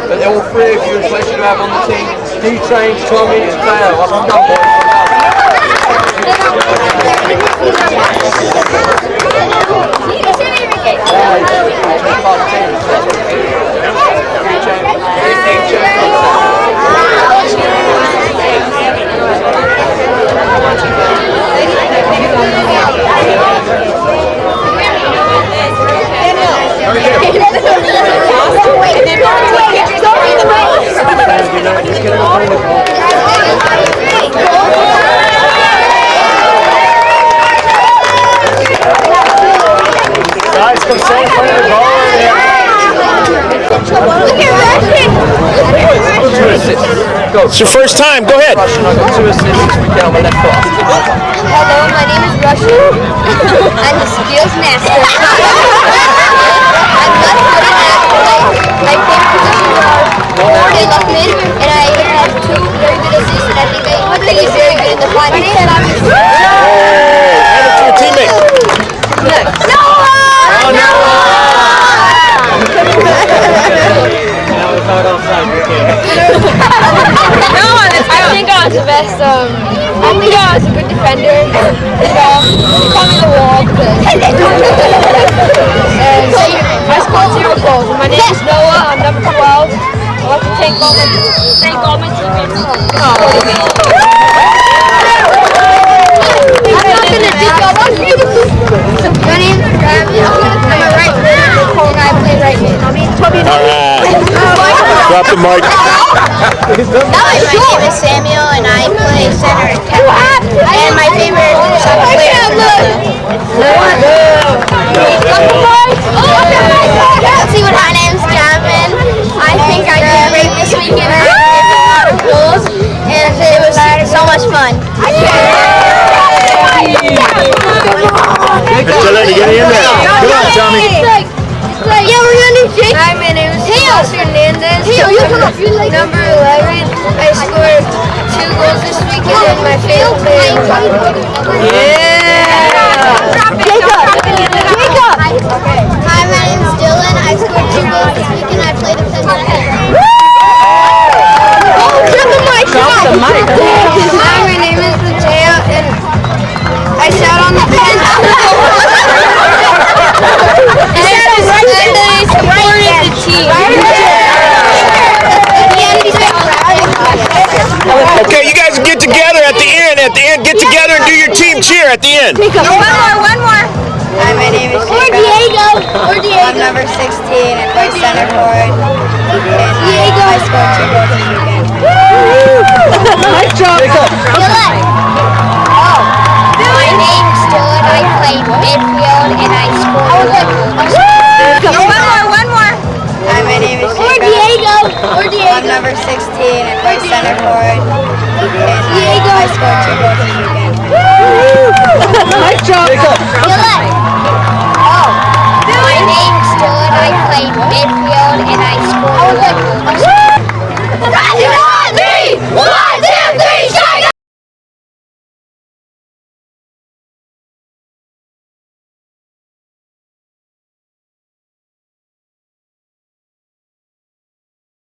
But all three of you, a pleasure to have on the team. D-Train, Tommy, and Dale. Up and come, boys. Guys, come stand in front of the ball. assists. Go. It's your first time. Go ahead. Russian, I got 2 assists this weekend on my left foot. Hello, my name is Russian. I'm the skills master. I'm not good at that. I played position guard, forward and left mid, and I had 2 very good assists, and I think I was very good in the final. Hand it to your teammate. No! Oh, no! I think I was the best. I think I was a good defender. They call me the wall because I scored 0 goals. My name is Noah. I'm number 12. I want to thank all my teammates. I'm not gonna do that. That's beautiful. My name is Gravity. I'm a right mid. I play right mid. All right. Drop the mic. My name is Samuel and I play center and my favorite player is Let's see what my name's Gavin. I think I did great this weekend. I did a lot of goals and it was so much fun. Let's let you get in there. Come on, Tommy. Yeah, we're gonna do Jake. Hi, my name is Carlos Hernandez. Number 11. I scored 2 goals this weekend and my favorite player is Jacob. Hi, my name is Dylan. I scored 2 goals this weekend. I played defensive end. Drop the mic. Hi, my name is Mateo and I sat on the bench. Okay, you guys get together at the end. Get together and do your team cheer at the end. One more. Hi, my name is Diego. I'm number 16 and play center forward. Diego. I scored 2 goals this weekend. Nice job. My name's Dylan. I play midfield and I scored 1 goal. One more. Hi, my name is Diego. I'm number 16 and play center forward. I